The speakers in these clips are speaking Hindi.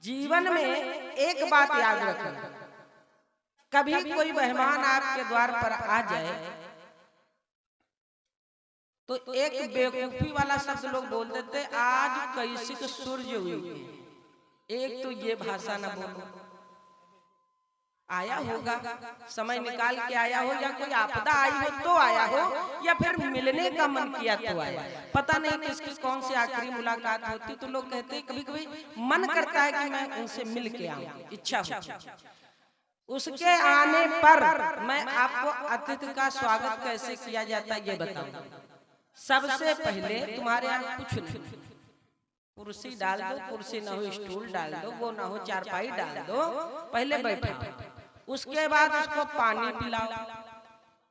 जीवन में एक बात याद रखना, कभी कोई मेहमान आपके द्वार पर आ जाए तो एक बेवकूफी वाला शब्द लोग बोल देते, आज कैसे के सूर्य हुई। एक तो ये भाषा ना बोलो। आया होगा, समय निकाल के आया हो, या कोई आपदा आई हो तो आया हो, या फिर मिलने का मन किया तो आया। पता नहीं किसकी कौन सी आखिरी मुलाकात होती, तो लोग कहते हैं कभी कभी मन करता है कि मैं उनसे मिल के आऊं, इच्छा हो। उसके आने पर मैं आपको अतिथि का स्वागत कैसे किया जाता है ये बताऊं। सबसे पहले तुम्हारे यहाँ कुछ नहीं, कुर्सी डाल दो, कुर्सी ना हो स्टूल डाल दो, वो ना हो चारपाई डाल दो, पहले बैठा। उसके बाद उसको पानी पिलाओ।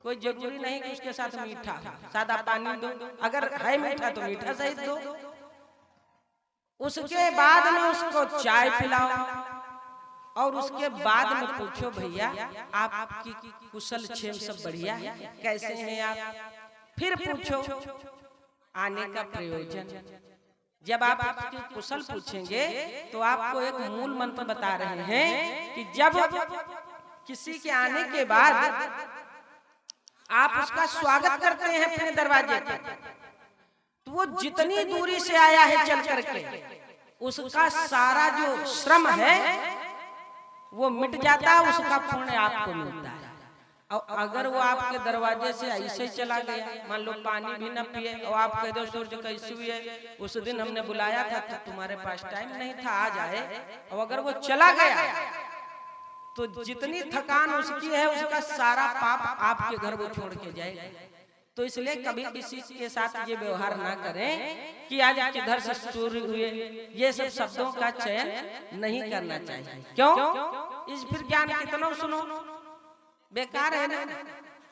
कोई जरूरी नहीं कि उसके साथ मीठा, सादा पानी दो, अगर है मीठा तो मीठा सहित दो। उसके बाद में उसको चाय पिलाओ, और उसके बाद में पूछो भैया आपकी कुशल क्षेम सब बढ़िया है, कैसे हैं आप। फिर पूछो आने का प्रयोजन। जब आप आपकी कुशल पूछेंगे तो आपको एक मूल मंत्र बता रहे हैं कि जब किसी के आने के बाद आप उसका स्वागत करते हैं अपने दरवाजे पर, तो वो जितनी दूरी से आया है चल करके, उसका सारा जो श्रम है वो मिट जाता है, उसका पुण्य आपको मिलता है। और अगर वो आपके दरवाजे से ऐसे चला गया, मान लो पानी भी न पिए, और आप कह दो सूर्य कैसी हुई है, उस दिन हमने बुलाया था तो तुम्हारे पास टाइम नहीं था आ जाए, और अगर वो चला गया तो जितनी थकान उसकी है उसका सारा पाप आपके घर वो छोड़ के जाएगा। तो इसलिए कभी किसी के साथ ये व्यवहार ना करें कि आज किधर से सूर्य हुए, ये सब शब्दों का चयन नहीं करना चाहिए। क्यों? इस फिर ज्ञान कितना सुनो, बेकार है ना।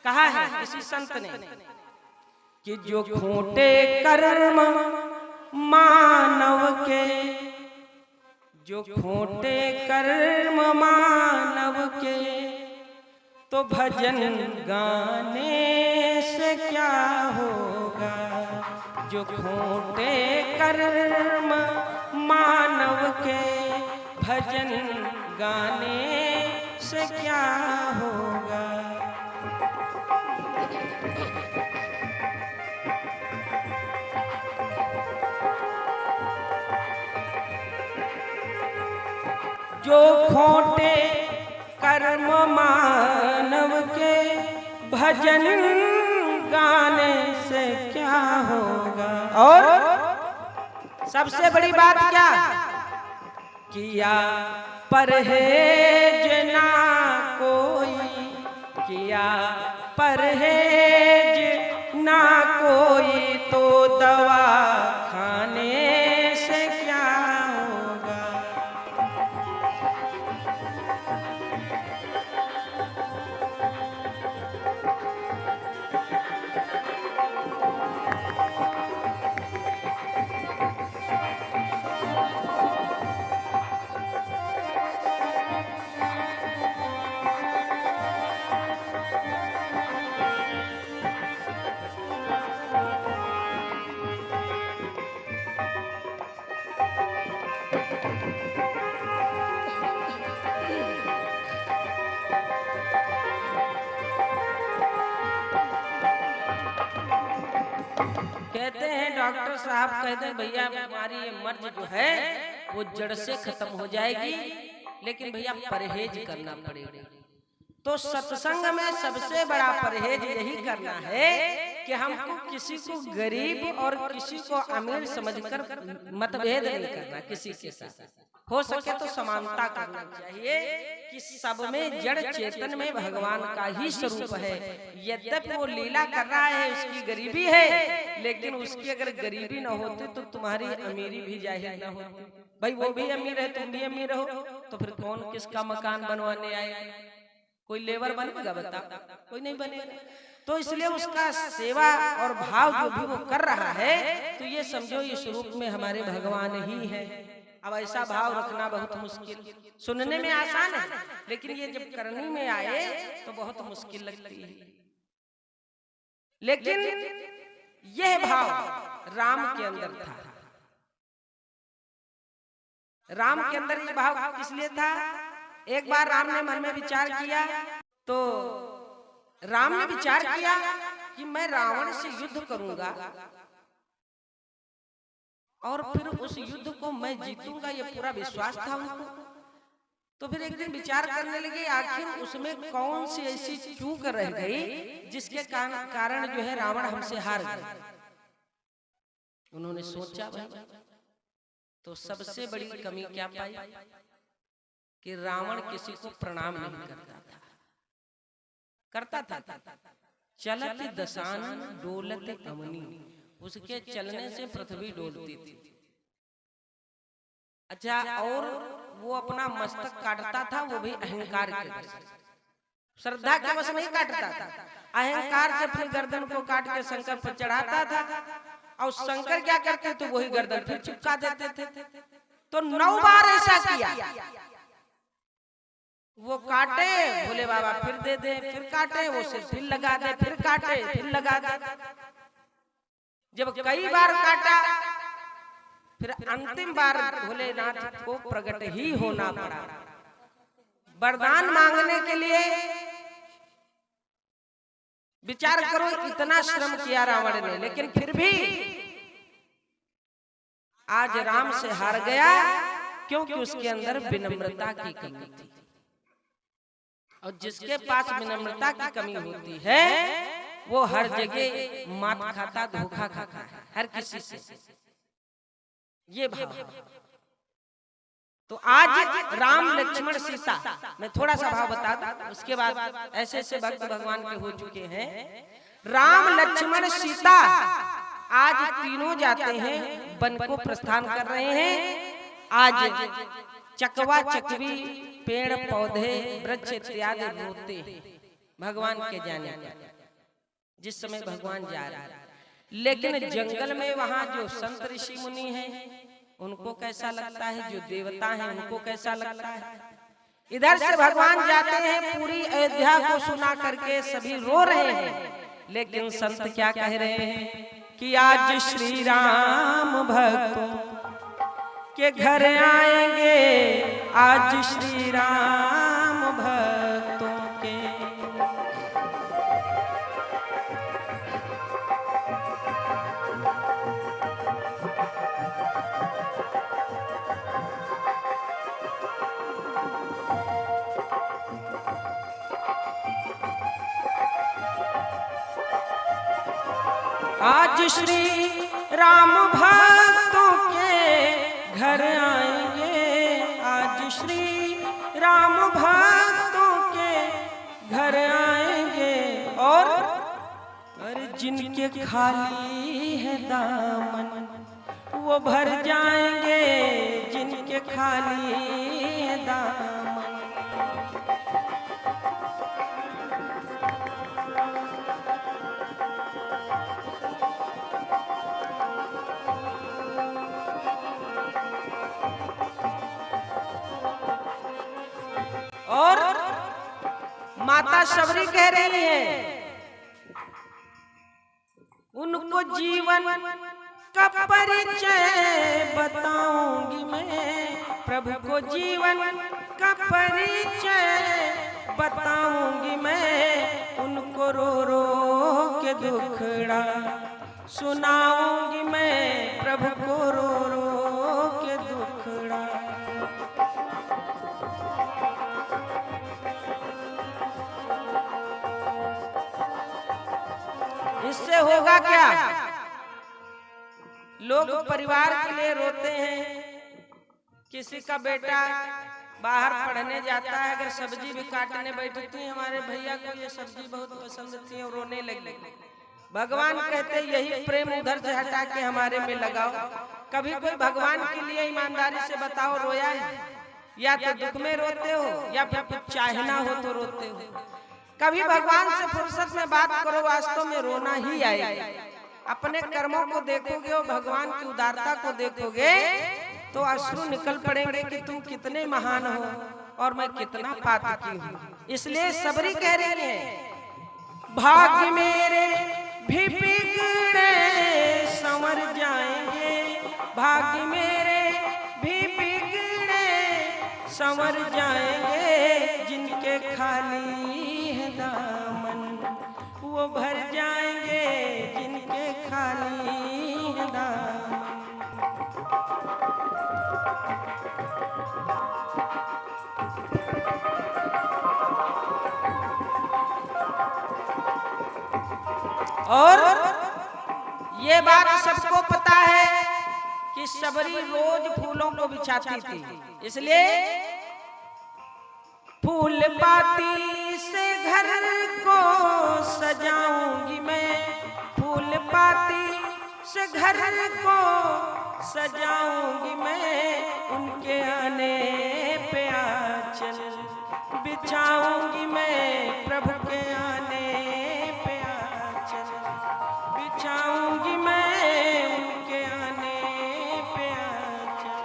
कहा है किसी संत ने कि जो खोटे कर्म मानव के, जो खोटे कर्म मानव के, तो भजन गाने से क्या होगा। जो खोटे कर्म मानव के, भजन गाने से क्या होगा। जो खोटे कर्म मानव के, भजन गाने से क्या होगा। और सबसे बड़ी बात क्या किया, परहेज ना कोई किया, परहेज ना कोई, तो दवा खाने से क्या होगा। कहते हैं डॉक्टर साहब कहते हैं भैया हमारी ये मर्ज जो है वो जड़ से खत्म हो जाएगी, लेकिन भैया परहेज करना पड़ेगा। तो सत्संग में सबसे बड़ा परहेज यही करना है कि हमको किसी को गरीब और किसी को अमीर समझकर मतभेद नहीं करना किसी के साथ। हो सके तो समानता करना चाहिए कि सब में जड़ चेतन में भगवान का ही स्वरूप है। यद्यपि वो लीला कर रहा है, उसकी गरीबी है, लेकिन उसकी अगर गरीबी न होती तो तुम्हारी अमीरी भी जाहिर न होती। भाई वो भी अमीर है, तुम भी अमीर हो, तो फिर कौन किसका मकान बनवाने आएगा। कोई लेबर बनेगा बता, कोई नहीं बनेगा। तो इसलिए उसका सेवा और भाव जो भी वो कर रहा है, तो ये समझो ये स्वरूप में हमारे भगवान ही है। अब ऐसा भाव रखना बहुत मुश्किल, सुनने में आसान है, लेकिन ये जब करने में आए तो बहुत मुश्किल लगती है। लेकिन यह भाव राम के अंदर था। राम के अंदर ये भाव इसलिए था, एक बार राम ने मन में विचार किया, तो राम ने विचार किया कि मैं रावण से युद्ध करूंगा और फिर उस युद्ध को मैं जीतूंगा, ये पूरा विश्वास था उनको। तो फिर एक दिन विचार करने लगे आखिर उसमें कौन सी ऐसी चूक रह गई जिसके कारण जो है रावण हमसे हार गया। उन्होंने सोचा भाई, तो सबसे बड़ी कमी क्या पाई कि रावण किसी को प्रणाम नहीं करता था। चलत दशानन डोलत अवनी, उसके चलने से पृथ्वी डोलती थी। अच्छा, और वो अपना मस्तक काटता था, वो भी अहंकार के वश, श्रद्धा के वश नहीं काटता था, अहंकार से अपनी गर्दन को काट के शंकर पर चढ़ाता था। और शंकर क्या करते तो वही गर्दन फिर चिपका देते थे। तो 9 बार ऐसा किया, वो काटे भोले बाबा फिर दे दे, फिर काटे वो सिर फिर लगा दे, फिर काटे फिर लगा दे। जब कई बार काटा, फिर अंतिम बार भोलेनाथ को प्रकट ही होना पड़ा। वरदान मांगने के लिए विचार करो, इतना श्रम किया रावण ने, लेकिन फिर भी आज राम से हार गया, क्योंकि उसके अंदर विनम्रता की कमी थी। और जिसके पास विनम्रता की कमी होती है वो हर जगह मात खाता, धोखा खाता है हर किसी से, ये भाव। तो आज राम लक्ष्मण सीता, मैं थोड़ा सा भाव बता दूं, उसके बाद ऐसे ऐसे भक्त भगवान के हो चुके हैं। राम लक्ष्मण सीता आज तीनों जाते हैं, वन को प्रस्थान कर रहे हैं। आज चकवा चकवी पेड़ पौधे वृक्ष इत्यादि रोते भगवान के जाने का, जिस समय भगवान जा रहा है। लेकिन जंगल में वहां जो संत ऋषि मुनि हैं उनको कैसा लगता है, जो देवता हैं उनको कैसा लगता है। इधर से भगवान जाते हैं, पूरी अयोध्या को सुना करके सभी रो रहे हैं, लेकिन संत क्या कह रहे हैं कि आज श्री राम भक्तों के घर आएंगे, आज श्री राम भक्तों के। आज श्री राम भक्तों के घर आएंगे, आज श्री राम भक्तों के घर आएंगे। और जिनके खाली है दामन वो भर जाएंगे, जिनके खाली है दामन। और माता शबरी कह रही है, उनको जीवन का परिचय बताऊंगी मैं, प्रभु को जीवन का परिचय बताऊंगी मैं। उनको रो रो के दुखड़ा सुनाऊंगी मैं, प्रभु को रो रो के दुखड़ा। इससे होगा क्या, लोग परिवार के लिए रोते हैं। किसी का बेटा बाहर पढ़ने जाता है, अगर सब्जी भी काटने बैठती है, हमारे भैया को ये सब्जी बहुत पसंद थी और रोने लगे। भगवान कहते यही प्रेम उधर से हटा के हमारे में लगाओ। कभी कोई भगवान के लिए ईमानदारी से बताओ रोया है? या तो दुख में रोते हो या फिर कुछ चाहना हो तो रोते हो। कभी भगवान से फुर्सत में बात करो, वास्तव में रोना ही आएगा। अपने कर्मों को देखोगे और भगवान की उदारता को देखोगे तो अश्रु निकल पड़ेंगे कि तुम कितने महान हो और मैं कितना पापी हूँ। इसलिए सबरी कह रही है, भाग्य मेरे भी बिगड़े संवर जाएंगे, भाग्य मेरे भी बिगड़े संवर जाएंगे जिनके खाली है दामन, वो भर जाएंगे जिनके खाली है दामन। और ये बात सबको पता है कि सबरी रोज फूलों को बिछाती थी, इसलिए फूल पाती से घर को सजाऊंगी मैं, फूल पाती से घर को सजाऊंगी मैं, उनके आने पे आंचल बिछाऊंगी मैं, प्रभु के आने पे आंचल बिछाऊंगी मैं, उनके आने पे आंचल।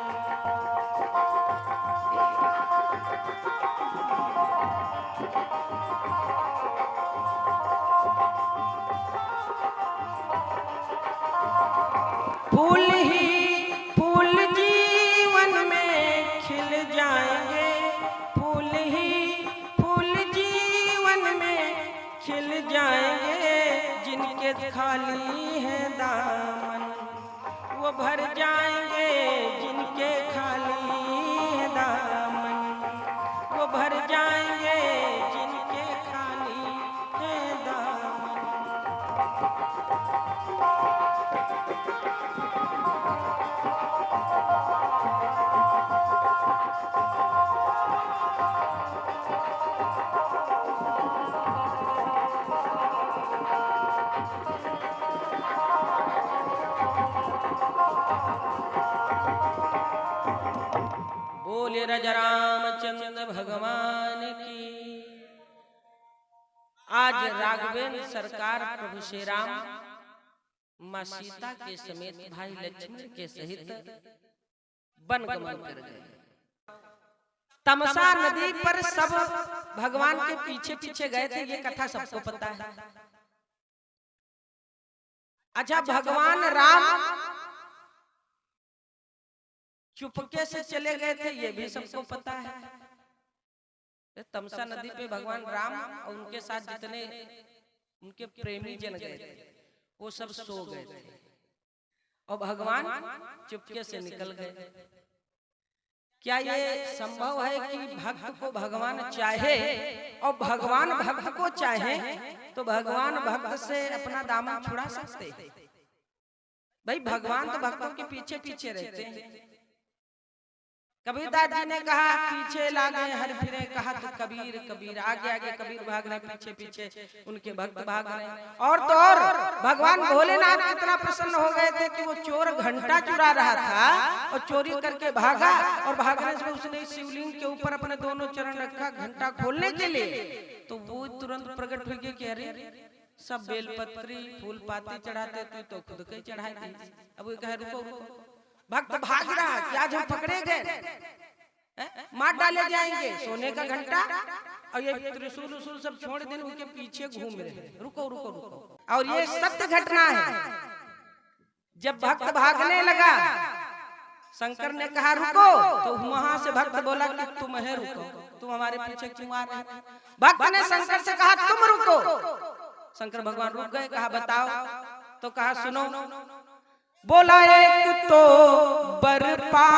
फूल ही फूल जीवन में खिल जाएंगे, फूल ही फूल जीवन में खिल जाएंगे, जिनके खाली है दामन वो भर जाएंगे, जिनके खाली है दामन वो भर जाएंगे, जिनके खाली है दामन। बोले राजा रामचंद्र भगवान की। आज राघवेंद्र सरकार प्रभु श्री राम मां सीता के समेत भाई लक्ष्मण के सहित वन गमन कर गए। तमसा नदी पर सब भगवान के पीछे पीछे गए थे, ये कथा सबको पता है। अच्छा, भगवान राम चुपके से चले गए थे, ये भी सबको पता है। तमसा नदी पे भगवान राम और उनके साथ जितने उनके प्रेमी जन गए थे वो सब सो गए थे और भगवान चुपके से निकल गए। क्या ये संभव है कि भक्त को भगवान चाहे और भगवान भक्त को चाहे तो भगवान भक्त से अपना दामन छुड़ा सकते? भाई भगवान तो भक्तों के पीछे पीछे रहते हैं। कबीरदास जी ने कहा पीछे लागे हर फिरे, कहा तो कबीर कबीर, आगे आगे कबीर भाग रहे, पीछे पीछे उनके भक्त भाग रहे। और तो और भगवान भोलेनाथ इतना प्रसन्न हो गए थे कि वो चोर घंटा चुरा रहा था और चोरी करके भागा, और भागने से उसने शिवलिंग के ऊपर अपने दोनों चरण रखा घंटा खोलने के लिए, तो वो तुरंत प्रकट हो गया कि अरे सब बेलपत्री फूल पाती चढ़ाते थे तो खुद के चढ़ाई थी। अब वो कहे रुको रुको, भक्त भाग रहा कि आज हम पकड़े गए, मार डाले जाएंगे, सोने का घंटा और ये त्रिशूल उसूल सब छोड़ देने उनके पीछे घूम रहे। रुको रुको रुको, और ये सत्य घटना है। जब भक्त भागने लगा शंकर ने कहा रुको, तो वहां से भक्त बोला कि तुम है रुको, तुम हमारे पीछे क्यों आ रहे? भक्त ने शंकर से कहा तुम रुको। शंकर भगवान रुक गए, कहा बताओ, तो कहा सुनो। बोला एक तो बर पा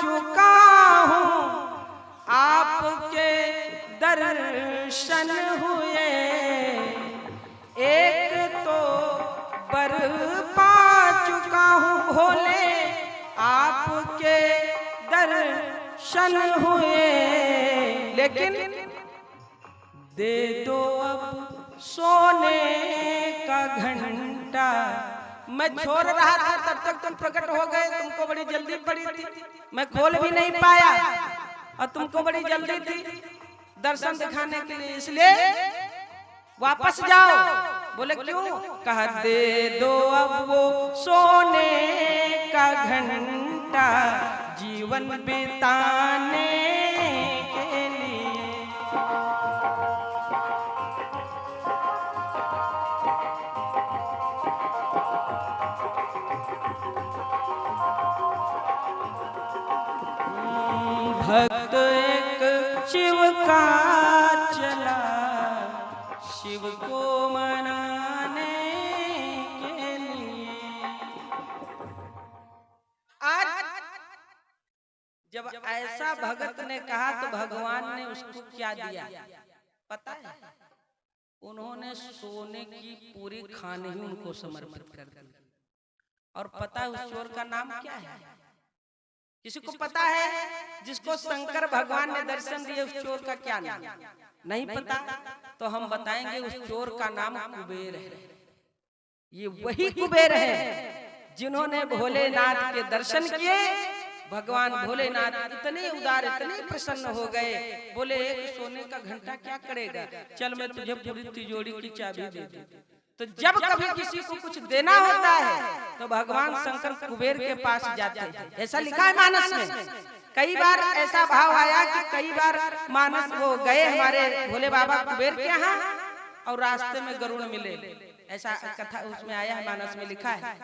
चुका हूँ, आपके दर्शन हुए, एक तो बर पा चुका हूँ भोले, आपके दर्शन हुए, लेकिन दे दो अब सोने का घंटा। मैं छोड़ रहा था तब तक तुम प्रकट हो गए, तुमको बड़ी जल्दी पड़ी थी, मैं खोल भी नहीं पाया और तुमको बड़ी जल्दी थी दर्शन दिखाने के लिए, इसलिए वापस जाओ। बोले क्यों? कहा दे दो अब वो सोने का घंटा, जीवन बिताने के लिए। भक्त एक शिव का चला, शिव को मनाने के लिए। आज जब ऐसा भगत ने कहा तो भगवान ने उसको क्या दिया पता है? उन्होंने सोने की पूरी खान ही उनको समर्पित कर दी। और पता है उस चोर का नाम क्या है? किसी को पता है? जिसको शंकर भगवान ने दर्शन दिए उस चोर का क्या नाम? नहीं पता? तो हम बताएंगे उस चोर का नाम कुबेर है। ये वही कुबेर है जिन्होंने भोलेनाथ के दर्शन किए। भगवान भोलेनाथ इतने उदार, इतने प्रसन्न हो गए, बोले एक सोने का घंटा क्या करेगा, चल मैं तुझे पूरी तिजोरी की चाबी दे दूं। तो जब कभी किसी को कुछ देना होता है तो भगवान शंकर कुबेर के पास जाते हैं। ऐसा लिखा है मानस में। कई बार ऐसा भाव आया कि कई बार मानस वो गए हमारे भोले बाबा कुबेर के यहाँ और रास्ते में गरुड़ मिले। ऐसा कथा उसमें आया है, मानस में लिखा है।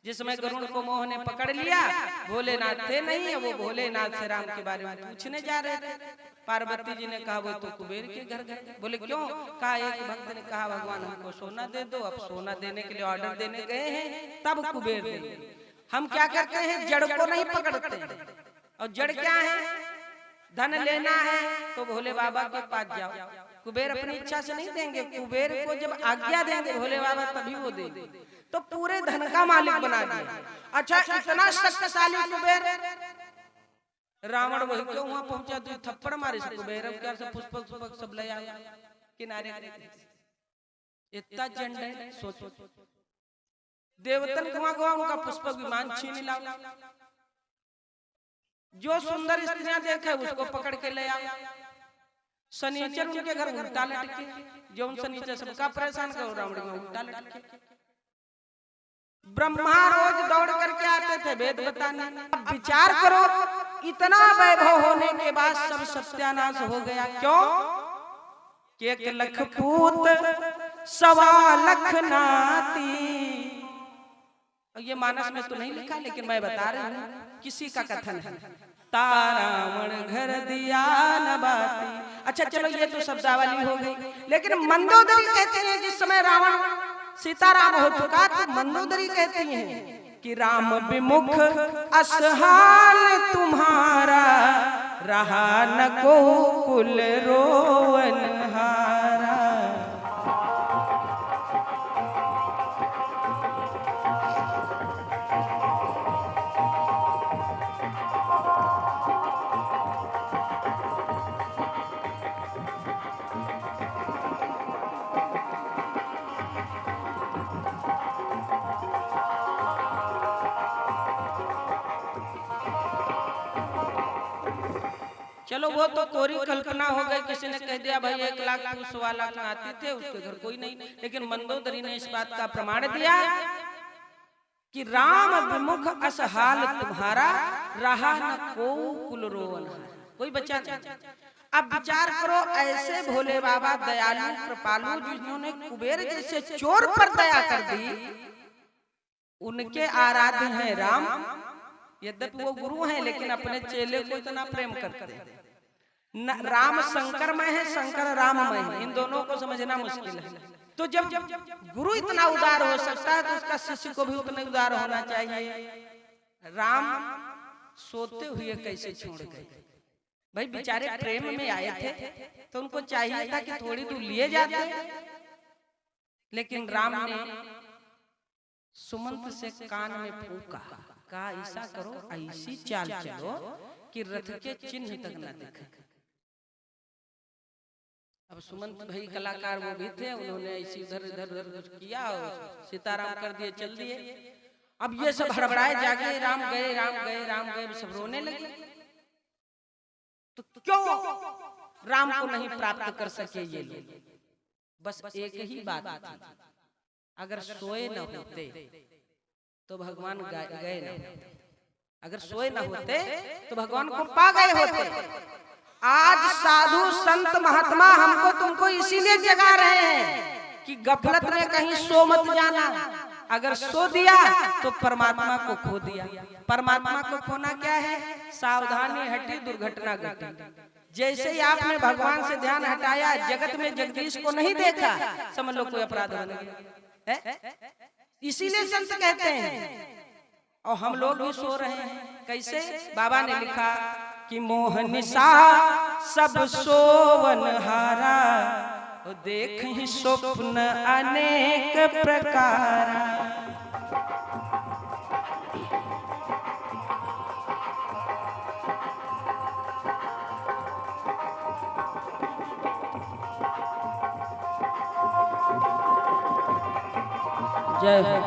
जिसमें गरुड़ को मोह ने पकड़ लिया, भोलेनाथ थे नहीं, वो भोलेनाथ से राम के बारे में पूछने जा रहे थे। पार्वती जी ने कहा वो तो कुबेर के घर गए। बोले क्यों? कहा एक भक्त ने कहा भगवान हमको सोना दे दो। अब सोना देने के लिए ऑर्डर देने गए हैं, तब कुबेर देंगे। हम क्या करते हैं, जड़ को नहीं पकड़ते। और जड़ क्या है? धन लेना है तो भोले बाबा के पास जाओ। कुबेर अपनी इच्छा से नहीं देंगे, कुबेर को जब आज्ञा देंगे भोले बाबा तभी वो देंगे। तो पूरे धन का मालिक बना दिया। अच्छा, इतना शक्तिशाली कुबेर, रावण वही क्यों वहां पहुंचा, तो थप्पड़ मारे से कुबेर क्या से पुष्प सब ले आया किनारे। इतना चंड है, सोचो। देवतन कुआ उनका पुष्प विमान छीन लाओ। जो सुंदर स्त्रियां देखे उसको पकड़ के ले आओ। शनिचर उनके घर उल्टा लटके, जो शनिचर सबका परेशान करो, रावण में उल्टा लटके। ब्रह्मा रोज दौड़ करके आते थे वेद बताने। अब विचार करो, इतना वैभव होने के बाद सब सत्यानाश हो गया। क्यों? कि 1 लख पूत 1.25 लाख नाती। ये मानस में तो नहीं लिखा, लेकिन मैं बता रही हूँ, किसी का कथन है। तारावण घर दिया न बाती। अच्छा चलो, ये तो शब्दावली हो गई, लेकिन मंदोदरी कहते हैं जिस समय रावण सीताराम हो चुका तो मंदोदरी कहती हैं कि राम विमुख असहाल तुम्हारा, रहा न को कुल रोवनहारा। चलो वो तो कोरी कल्पना हो गई, किसी ने कह दिया भाई 1 लाख 1.25 लाख आते थे, उसके घर कोई नहीं। लेकिन मंदोदरी ने इस बात का प्रमाण दिया कि राम विमुख असहाल तुम्हारा, रहा न को कुल रोवन। कोई बच्चा नहीं। अब विचार करो, ऐसे भोले बाबा दयालु कृपालु जिन्होंने कुबेर जैसे चोर पर दया कर दी, उनके आराध्य हैं राम। यद्यपि वो गुरु हैं लेकिन अपने चेले को इतना प्रेम करते हैं। राम शंकर में है, शंकर राम में है, इन दोनों को समझना मुश्किल है। तो जब गुरु इतना उदार हो सकता है तो उसका शिष्य को भी उतना उदार होना चाहिए। राम सोते हुए कैसे छोड़ गए? भाई बेचारे प्रेम में आए थे तो उनको चाहिए था कि थोड़ी दूर लिए जाते, लेकिन राम ने सुमंत से कान में फूंका, कहा ऐसा करो, ऐसी चाल चलो कि रथ के चिन्ह तक न दिखे। अब सुमंत भाई कलाकार वो भी थे, उन्होंने ऐसी इधर इधर किया और सीताराम कर दिए, चल दिए। अब ये सब हड़बड़ाए जागे, राम गए राम गए राम गए, सब रोने लगे। तो क्यों राम को नहीं प्राप्त कर सके ये लोग? बस एक ही बात थी, अगर सोए न होते तो भगवान गए न होते, अगर सोए न होते तो भगवान को पा गए होते। आज साधु संत महात्मा हमको तुमको इसीलिए जगा रहे हैं कि गफलत में कहीं सो मत जाना, अगर सो दिया तो परमात्मा को खो दिया। परमात्मा को खोना क्या है? सावधानी हटी दुर्घटना घटी। जैसे ही आपने भगवान से ध्यान हटाया, जगत में जगदीश को नहीं देखा, समझ लो कोई अपराध बन गया। इसीलिए संत कहते हैं, और हम लोग भी सो रहे हैं। कैसे? बाबा ने लिखा कि मोह निशा सब सोवन हारा, देख ही स्वप्न अनेक प्रकार। जय हो।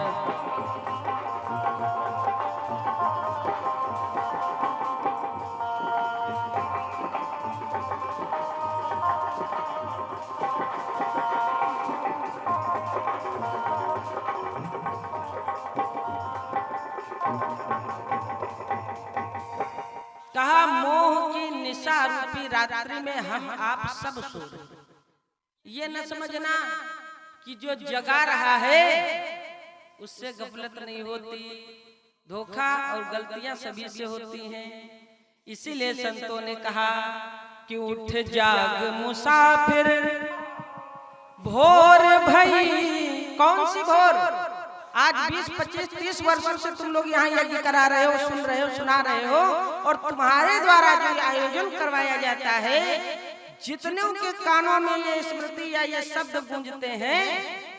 कहा मोह की निशा रूपी रात्रि में हम आप सब सो रहे। ये न समझना कि जो जगा रहा है उससे गफलत नहीं होती, धोखा और गलतियां सभी से होती हैं। इसीलिए संतों ने कहा कि उठ जाग मुसाफिर भोर भई। कौन सी भोर? आज 20, 25, 30 वर्षों से तुम लोग यहाँ यज्ञ करा रहे हो, सुन रहे हो, सुना रहे हो, और तुम्हारे द्वारा जो आयोजन करवाया जाता है, जितने उनके कानों में ये स्मृति या ये शब्द गूंजते हैं,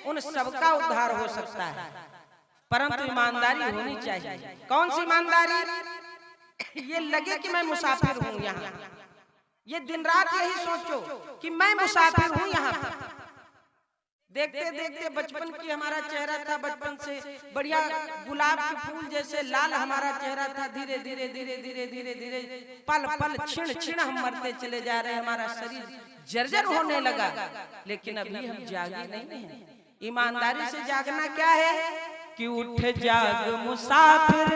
उन सबका उद्धार हो सकता है, परंतु ईमानदारी होनी चाहिए। कौन सी ईमानदारी? ये लगे कि मैं मुसाफिर हूँ यहाँ। ये दिन रात यही सोचो कि मैं मुसाफिर हूँ यहाँ। देखते देखते बचपन की हमारा चेहरा था, बचपन से बढ़िया गुलाब के फूल जैसे लाल हमारा चेहरा था। धीरे धीरे धीरे धीरे धीरे धीरे पल पल क्षण क्षण हम मरते चले जा रहे हैं, हमारा शरीर जर्जर होने लगा, लेकिन अभी हम जागे नहीं हैं। ईमानदारी से जागना क्या है कि उठ जाग मुसाफिर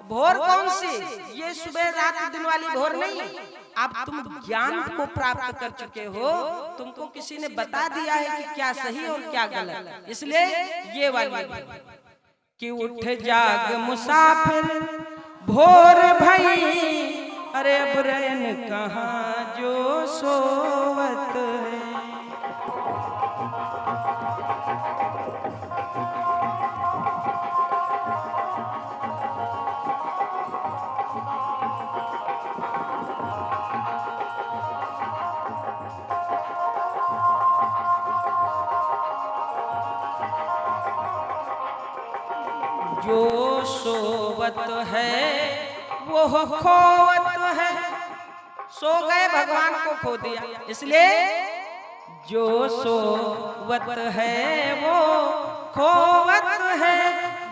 भोर। कौन सी? ये सुबह रात दिन वाली भोर नहीं। अब तुम ज्ञान को प्राप्त कर चुके हो, तुमको किसी ने बता दिया है कि क्या सही और क्या गलत, इसलिए ये वाली कि उठ जाग मुसाफिर भोर भई, अरे अब रैन कहाँ जो सोवत है। जो सोवत है वो खोवत है। सो गए, भगवान को खो दिया, इसलिए जो सोवत है वो खोवत है,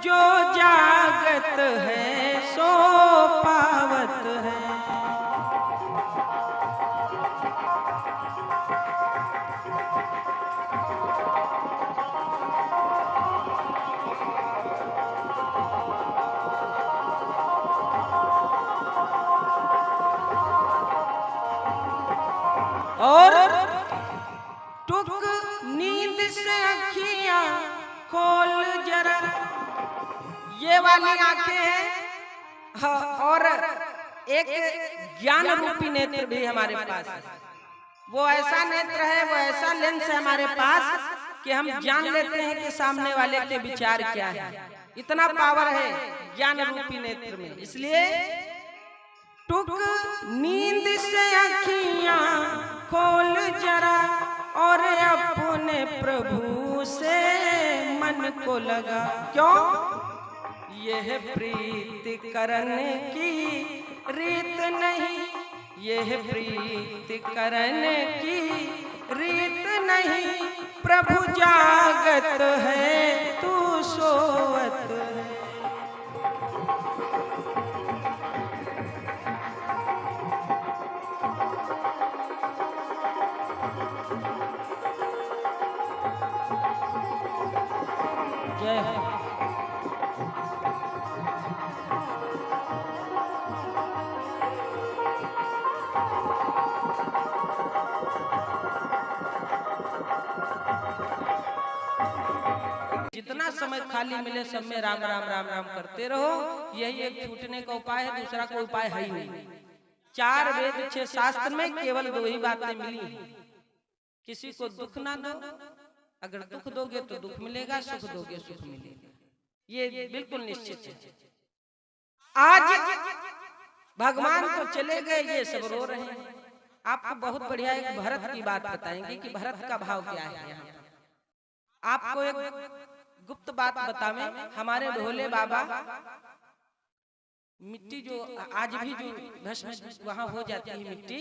जो जागत है सो पावत है। और टुक नींद से अखियां खोल जरा, ये वाली आंखें हैं। और एक ज्ञान रूपी नेत्र भी हमारे पास है। वो ऐसा नेत्र है, वो ऐसा लेंस है हमारे पास कि हम जान लेते हैं कि सामने वाले के विचार क्या है। इतना पावर है ज्ञान रूपी नेत्र में। इसलिए टुक नींद से अखियां खोल जरा, और अपने प्रभु से मन को लगा। क्यों? यह प्रीति करने की रीत नहीं, यह प्रीति करने की रीत नहीं, प्रभु जागत है तू सोवत है। जय हो। जितना समय खाली मिले सब में राम राम राम राम करते रहो, यही एक छूटने का उपाय है, दूसरा कोई उपाय है ही नहीं। 4 वेद 6 शास्त्र में केवल 2 ही बातें मिली, किसी को दुख ना दो, अगर दुख दोगे तो दुख मिलेगा, सुख दोगे सुख मिलेगा, ये बिल्कुल निश्चित है। आज भगवान तो चले गए, ये सब रो रहे हैं। आपको बहुत बढ़िया एक भरत की बात बताएंगे कि भरत का भाव क्या है। यहाँ आपको एक गुप्त बात बतावें, हमारे भोले बाबा मिट्टी जो आज भी जो भस्म वहां हो जाती है मिट्टी,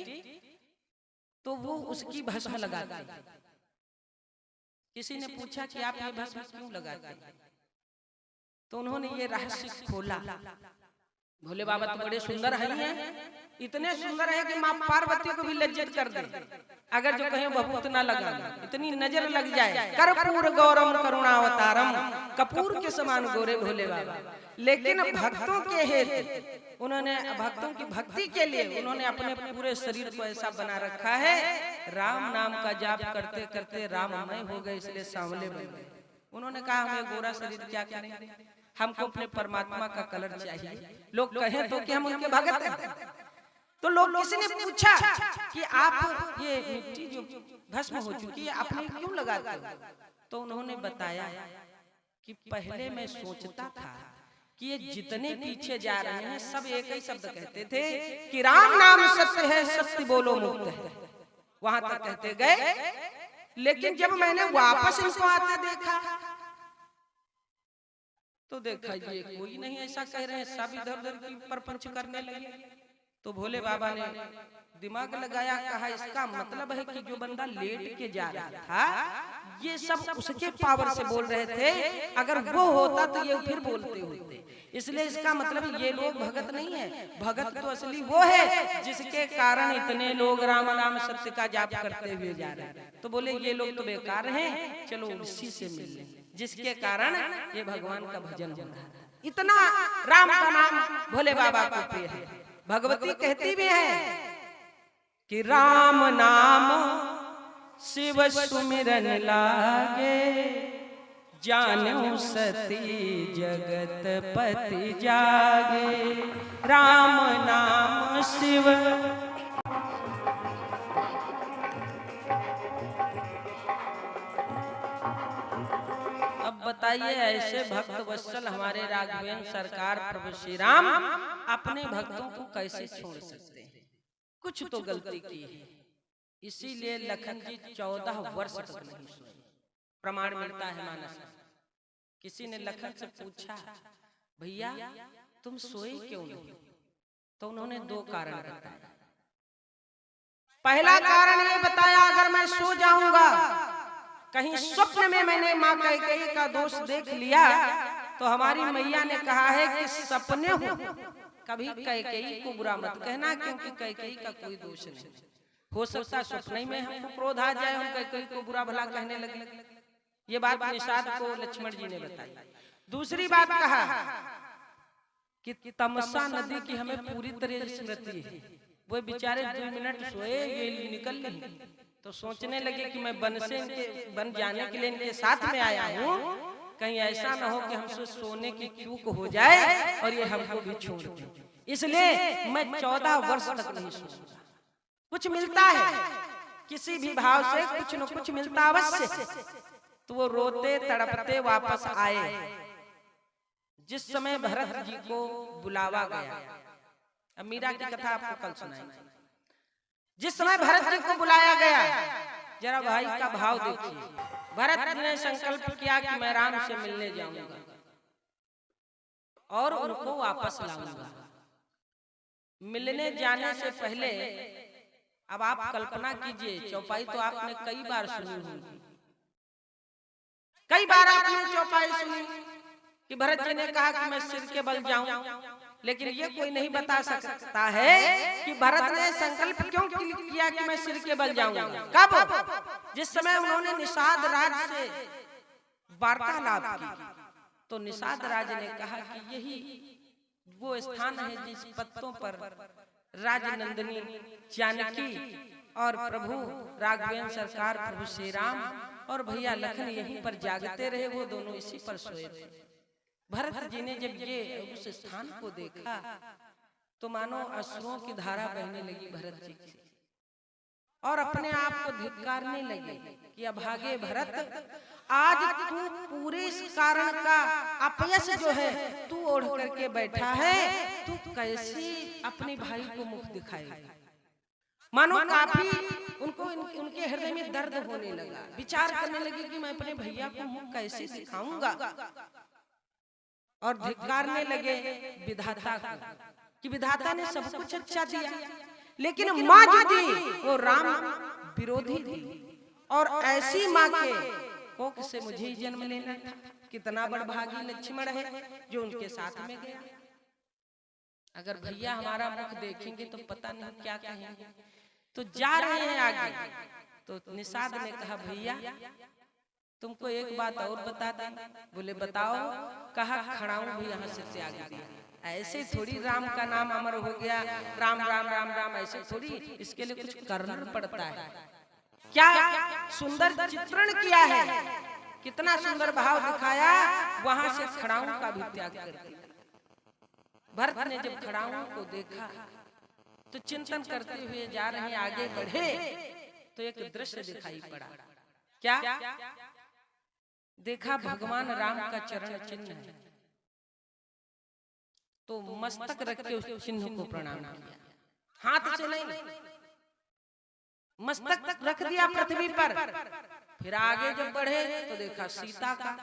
तो वो उसकी भस्म लगाते हैं। किसी ने पूछा कि आप ये भस्म क्यों लगाते हैं, तो उन्होंने ये रहस्य खोला। भोले बाबा तो बड़े सुंदर हैं, इतने सुंदर है कि माँ पार्वती को भी लज्जित कर दे, अगर जो कहीं बहुत ना लगा, इतनी नजर लग जाए। कर्पूर गौरम करुणावतारम, कपूर के समान गोरे भोले बाबा। लेकिन भक्तों के हेतु उन्होंने, भक्तों की भक्ति के लिए उन्होंने अपने पूरे शरीर को ऐसा बना रखा है, राम नाम का जाप करते करते राममय हो गए, इसलिए सांवले बन गए। उन्होंने कहा हमें गोरा शरीर क्या करेंगे, हमको अपने परमात्मा का कलर चाहिए। लोग कहें तो कि हम उनके भगत हैं। तो लोग किसी ने पूछा कि आप ये मिट्टी जो भस्म हो चुकी है आपने क्यों लगाते हो, तो उन्होंने बताया कि पहले मैं सोचता था कि ये जितने पीछे जा रहे हैं सब एक ही शब्द कहते थे कि राम नाम सत्य है, सत्य बोलो मुक्त है, वहां तक कहते गए। लेकिन जब मैंने वापस इनको आते देखा तो देखा ये कोई नहीं ऐसा कह रहे हैं, सब इधर उधर की परपंच करने लगे। तो भोले बाबा ने दिमाग लगाया, कहा इसका मतलब है कि जो बंदा लेट के जा रहा था ये सब उसके पावर से बोल रहे थे, अगर वो होता तो ये फिर बोलते होते, इसलिए इसका मतलब ये लोग भगत नहीं है। भगत तो असली वो है जिसके कारण इतने लोग राम नाम सत्य का जाप करते हुए जा रहे हैं। तो बोले ये लोग तो बेकार हैं, चलो उसी से मिल लें जिसके कारण ये भगवान का भजन हो रहा है। इतना राम का नाम भोले बाबा को प्रिय है। भगवती कहती भी है कि राम नाम शिव सुमिरन लागे, जानू सती जगत पति जागे। राम नाम शिव बताइए, ऐसे भक्त वत्सल हमारे राघवेंद्र सरकार प्रभु श्री राम अपने भक्तों को कैसे छोड़ सकते हैं, कुछ तो गलती की है। इसीलिए लखन जी 14 वर्ष तक नहीं सोए, प्रमाण मिलता है मानस। किसी ने लखन से पूछा भैया तुम सोए क्यों नहीं, तो उन्होंने 2 कारण बताया। पहला कारण ये बताया अगर मैं सो जाऊंगा कहीं स्वप्न में मैंने माँ कैकेयी का दोष देख लिया तो हमारी मैया ने कहा है कि सपने हो कभी कैकेयी को बुरा मत कहना, क्योंकि कैकेयी का कोई दोष नहीं। हो सकता स्वप्न में हमको क्रोध आ जाए, हम कैकेयी को बुरा भला कहने लगे। ये बात निषाद को लक्ष्मण जी ने बताई। दूसरी बात कहा कि तमसा नदी की हमें पूरी तरह स्मृति है। वो बेचारे 2 मिनट सोए, ये निकल नहीं, तो सोचने लगे कि मैं बन से इनके बन जाने के लिए इनके साथ में आया हूँ, कहीं ऐसा ना हो कि हमसे सोने की चूक हो जाए और ये हमको भी छोड़ दे। इसलिए मैं 14 वर्ष तक नहीं सोऊंगा। कुछ मिलता है किसी भी भाव से, कुछ न कुछ मिलता अवश्य। तो वो रोते तड़पते वापस आए। जिस समय भरत जी को बुलावा गया, अब मीरा की कथा आपको कल सुनाएंगे। जिस समय भरत जी को बुलाया गया, जरा भाई का भाव देखिए। भरत जी ने संकल्प किया कि मैं राम से मिलने जाऊंगा और उनको वापस लाऊंगा। मिलने जाने से पहले अब आप कल्पना कीजिए, चौपाई तो आपने कई बार सुनी होगी, कई बार आपने चौपाई सुनी कि भरत जी ने कहा कि मैं सिर के बल जाऊं, लेकिन ये कोई नहीं बता सकता है कि भरत ने संकल्प क्यों किया कि मैं सिर के बल जाऊंगा। कब? जिस समय उन्होंने निषाद राज से वार्तालाप की, तो निषाद राज ने कहा कि यही वो स्थान है जिस पत्तों पर राजनंदिनी जानकी और प्रभु राघवेंद्र सरकार प्रभु श्री राम और भैया लखन यहीं पर जागते रहे, वो दोनों इसी पर सोए थे। भरत जी ने जब ये उस स्थान को देखा तो मानो अश्रुओं की धारा बहने लगी भरत जी की, और अपने आप को धिक्कारने लगे कि अभागे भरत, आज तू पूरे इस कारण का अपयश जो है तू ओढ़ करके बैठा है, तू कैसे अपने भाई को मुख दिखाएगा। मानो काफी उनको उनके हृदय में दर्द होने लगा, विचार करने लगे कि मैं अपने भैया को मुख कैसे दिखाऊंगा, और धिक्कारने लगे विधाता को कि विधाता ने सब कुछ अच्छा दिया, लेकिन माँ जो थी वो राम विरोधी थी, और ऐसी माँ के कोख से मुझे ही जन्म लेना था। कितना बड़भागी लक्ष्मण है जो उनके साथ में गया। अगर भैया हमारा मुख देखेंगे तो पता नहीं क्या कहेंगे। तो जा रहे हैं आगे, तो निषाद ने कहा भैया तुमको एक बात और बता दें। बोले बताओ। कहा खड़ाऊं भी यहाँ से त्याग दिया। ऐसे थोड़ी राम का नाम अमर हो गया, राम राम राम राम ऐसे थोड़ी, इसके लिए कुछ करना पड़ता है। क्या सुंदर चित्रण किया है, कितना सुंदर भाव दिखाया। वहां से खड़ाऊं का भी त्याग कर दिया। भरत ने जब खड़ाऊं को देखा तो चिंतन करते हुए जा रहे, आगे बढ़े तो एक दृश्य दिखाई पड़ा। क्या देखा? भगवान राम का चरण चिन्ह है, तो मस्तक रख के उस चिन्ह को प्रणाम किया। हाथ से नहीं, मस्तक रख दिया पृथ्वी पर। फिर आगे जब बढ़े तो देखा सीता का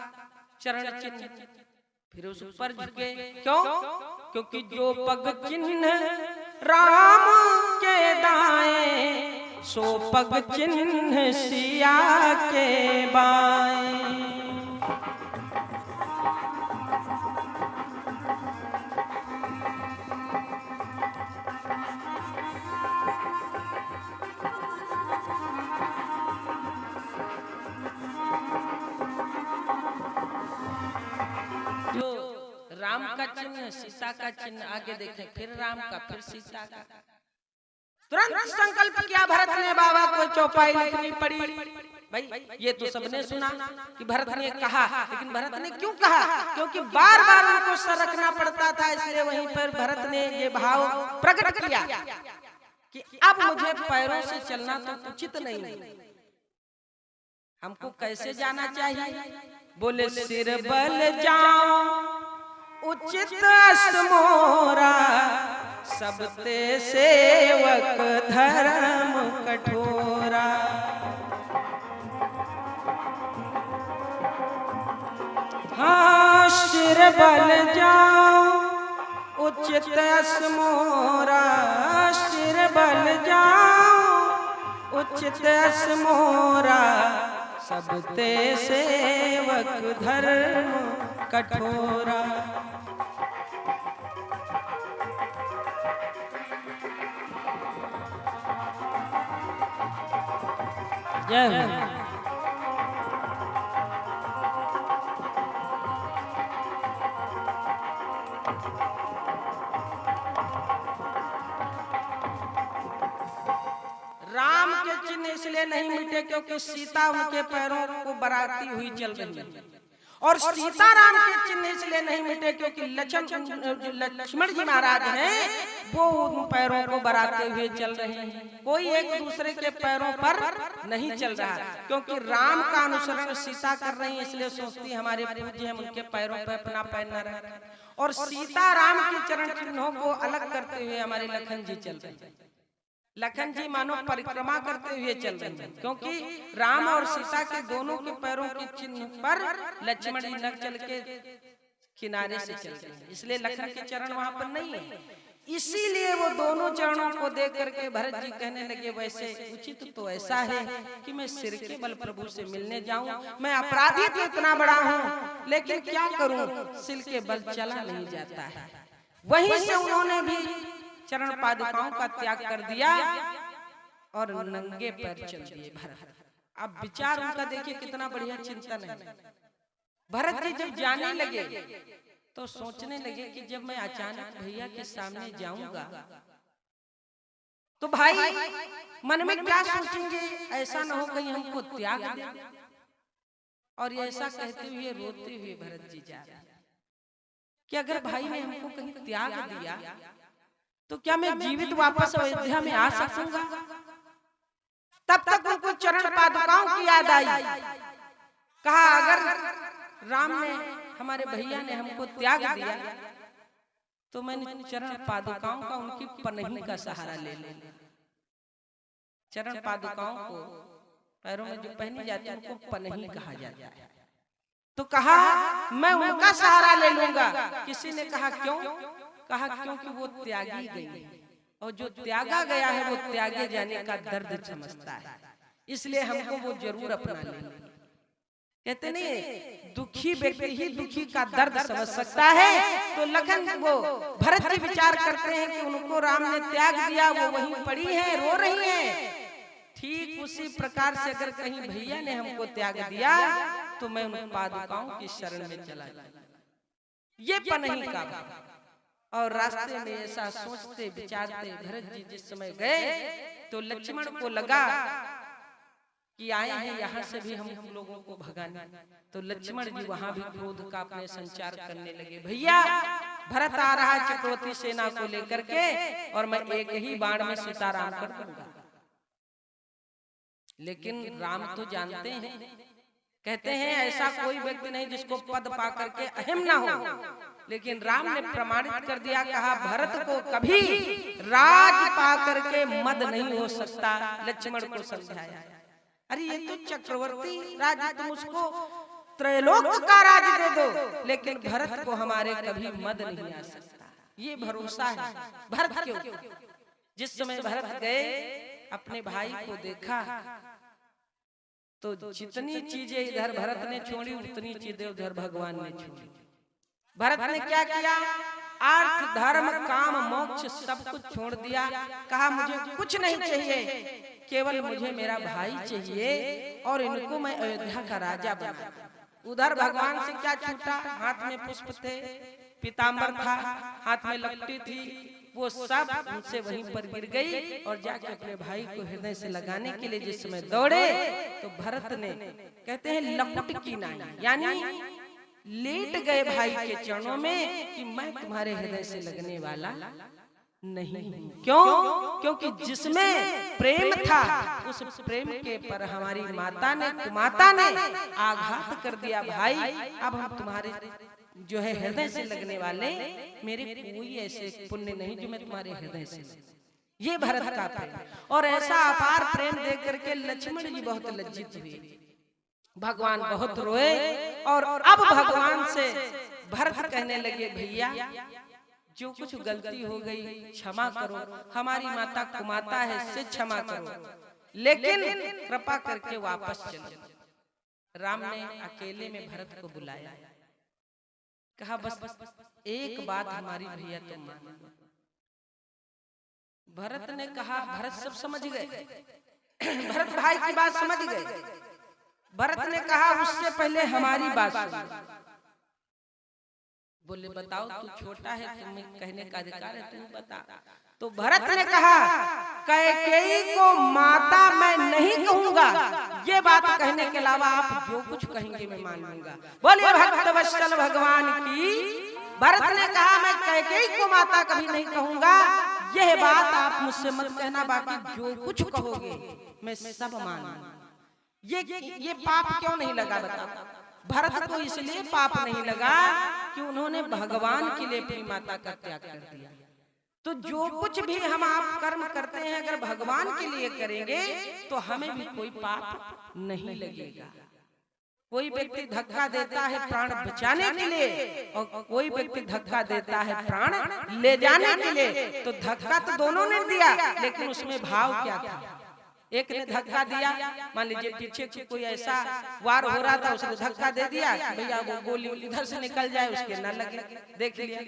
चरण चिन्ह, फिर उस पर झुके। क्यों? क्योंकि जो पग चिन्ह राम के दाएं, सो पग चिन्ह सिया के बाएं। राम का चिन्ह, सीता का चिन्ह, आगे देखें फिर राम का, फिर सीता का। तुरंत संकल्प किया भरत ने, बाबा को चौपाई लिखनी पड़ी। भाई ये तो सबने सुना कि भरत ने कहा, लेकिन भरत ने क्यों कहा? क्योंकि बार बार उनको सर रखना पड़ता था, इसलिए वहीं पर भरत ने ये भाव प्रकट किया कि अब मुझे पैरों से चलना तो उचित नहीं, हमको कैसे जाना चाहिए? बोले सिर बल जाओ उचित असमोरा, सबते सेवक धर्म कठोरा। हाँ सिर बल जाओ उचित असमोरा, सिर बल जाओ उचित असमोरा, सबते सेवक धर्म कठोरा। जय राम के चिन्ह इसलिए नहीं मिटे क्योंकि सीता उनके पैरों को बराती हुई चल रही है, और सीता राम के चिन्ह इसलिए नहीं मिटे क्योंकि लक्ष्मण जी महाराज हैं, वो उन पैरों को बराते हुए चल रहे हैं। कोई एक दूसरे के पैरों पर नहीं चल रहा, क्योंकि राम का अनुसरण सीता कर रही है, इसलिए सोचती हमारे पूज्य हम उनके पैरों पर अपना पैर न रखें, और सीता राम के चरण चिन्हों को अलग करते हुए हमारे लखन जी चल रहे हैं। लखन जी मानो परिक्रमा करते हुए चल रहे हैं, क्योंकि राम और सीता के दोनों के पैरों के चिन्ह पर लक्ष्मण जी न चल के किनारे से चल रहे हैं, इसलिए लखन के चरण वहां पर नहीं है। इसीलिए वो दोनों चरणों को देख करके भरत जी कहने लगे वैसे उचित तो ऐसा है कि मैं सिर के बल प्रभु से मिलने जाऊं। मैं अपराधी तो इतना बड़ा हूं, लेकिन क्या करूं, सिर के बल चला नहीं जाता है। वहीं से उन्होंने भी चरण पादुकाओं का त्याग कर दिया और नंगे पैर चल दिए भरत। अब विचार उनका देखिए कितना बढ़िया चिंतन है। भरत जी जब जाने लगे तो सोचने लगे कि जब मैं अचानक भैया के सामने जाऊंगा तो भाई मन में क्या सोचेंगे, ऐसा न हो कहीं हमको त्याग दे। और ये ऐसा कहते हुए रोते हुए भरत जी जा रहे हैं कि अगर भाई ने हमको कहीं त्याग दिया तो क्या मैं जीवित वापस अयोध्या में आ सकूंगा? तब तक उनको चरण पादुकाओं की याद आई। कहा अगर राम ने, हमारे भैया ने हमको त्याग दिया तो मैंने चरण पादुकाओं का, उनकी पनही का सहारा ले लिया। चरण पादुकाओं को पैरों में जो पहनी जाती है उनको पनही कहा जाता है। तो कहा मैं उनका सहारा ले लूंगा। किसी ने कहा क्यों? कहा क्योंकि वो त्यागी गई और जो त्यागा गया है वो त्यागे जाने का दर्द समझता है, इसलिए हमको वो जरूर अपना लेंगे। कहते नहीं दुखी व्यक्ति ही दुखी का दर्द समझ सकता है। तो लखन वो भरत जी विचार करते हैं कि उनको राम ने त्याग दिया, वो वहीं पड़ी है, रो रही है। ठीक उसी प्रकार से अगर कहीं भैया ने हमको त्याग दिया तो मैं उन पादुकाओं की शरण में चला जाऊंगा। ये पनही का और रास्ते में ऐसा सोचते विचारते भरत जी जिस समय गए तो लक्ष्मण को लगा कि आए हैं यहाँ से भी हम लोगों को भगाने। तो लक्ष्मण जी वहां भी क्रोध का अपने संचार करने लगे, भैया भरत आ रहा है चक्रवर्ती सेना को लेकर के और मैं एक ही बाण में सीताराम कर दूंगा। लेकिन राम तो जानते हैं, कहते हैं ऐसा कोई व्यक्ति नहीं जिसको पद पा करके अहम ना हो। लेकिन राम ने प्रमाणित कर दिया, कहा भरत को कभी राज पा करके मद नहीं हो सकता। लक्ष्मण को समझाया, अरे ये तो चक्रवर्ती राज, तुम उसको त्रैलोक का राज दे दो, लेकिन भरत को हमारे कभी मद नहीं आ सकता। ये भरोसा है भरत क्यों? जिस समय भरत गए अपने भाई को देखा तो जितनी चीजें इधर भरत ने छोड़ी उतनी चीजें उधर भगवान ने छोड़ी। भरत ने क्या किया? अर्थ धर्म काम मोक्ष सब कुछ छोड़ दिया। कहा मुझे कुछ नहीं चाहिए, केवल मुझे मेरा भाई चाहिए और इनको मैं अयोध्या का राजा बना। उधर भगवान से क्या छूटा? हाथ में पुष्प थे, पीताम्बर था, हाथ में लपटी थी, वो सब उनसे वहीं पर गिर गई और जाके अपने भाई को हृदय से लगाने के लिए जिस समय दौड़े तो भरत ने, कहते हैं लपट की नाई, यानी लेट गए भाई के चरणों में कि मैं तुम्हारे हृदय से लगने वाला नहीं हूं। क्यों? क्योंकि जिसमें प्रेम था उस प्रेम के पर हमारी माता ने, कुमाता ने आघात कर दिया। भाई अब हम तुम्हारे जो है हृदय से लगने वाले, मेरे कोई ऐसे पुण्य नहीं जो मैं तुम्हारे हृदय से। ये भरत का प्रेम, और ऐसा अपार प्रेम देख करके लक्ष्मण जी बहुत लज्जित हुए, भगवान बहुत रोए और अब भगवान से भरत कहने लगे, भैया जो कुछ गलती हो गई क्षमा करो, हमारी माता कुमाता है इससे क्षमा करो, लेकिन कृपा करके वापस चलो। राम ने अकेले में भरत को बुलाया, कहा बस एक बात हमारी भैया तुम मानो। भरत ने कहा, भरत सब समझ गए, भरत भाई की बात समझ गए। भरत ने कहा उससे पहले हमारी बात सुनो। बोले बताओ, तू छोटा है, तुम्हें कहने का अधिकार है, तू बता। तो भरत ने कहा कैकेयी को माता मैं नहीं कहूंगा, ये बात कहने के अलावा आप जो कुछ कहेंगे मैं मान लूंगा। बोले भक्त वत्सल भगवान की। भरत ने कहा मैं कैकेयी को माता कभी नहीं कहूंगा, यह बात आप मुझसे मत कहना, बाकी जो कुछ कहोगे मैं सब मान लूंगा। ये पाप क्यों नहीं लगा बताओ? भरत को इसलिए पाप नहीं लगा कि उन्होंने भगवान के लिए अपनी माता का त्याग कर दिया। तो जो कुछ भी हम आप कर्म करते हैं अगर भगवान के लिए करेंगे तो हमें भी कोई पाप नहीं लगेगा। कोई व्यक्ति धक्का देता है प्राण बचाने के लिए और कोई व्यक्ति धक्का देता है प्राण ले जाने के लिए, तो धक्का तो दोनों ने दिया, लेकिन उसमें भाव क्या था? एक ने धक्का दिया, मान लीजिए पीछे से कोई ऐसा वार हो रहा था, उसने धक्का दे दिया, भैया वो गोली इधर से निकल जाए उसके न लगे, देख लिया।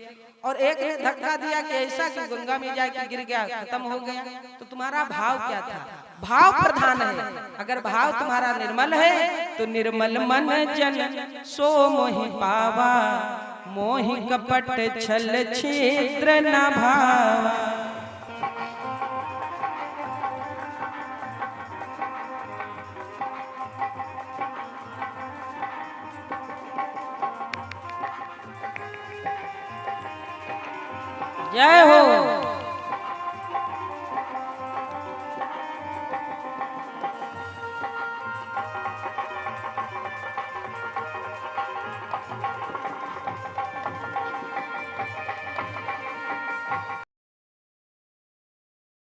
और एक ने धक्का दिया कि ऐसा कि गंगा में जाके गिर गया, खत्म हो गया। तो तुम्हारा भाव क्या था? भाव प्रधान है। अगर भाव तुम्हारा निर्मल है तो निर्मल मन जन सो मोहि पावा, मोहि कपट छल छिद्र न भावा।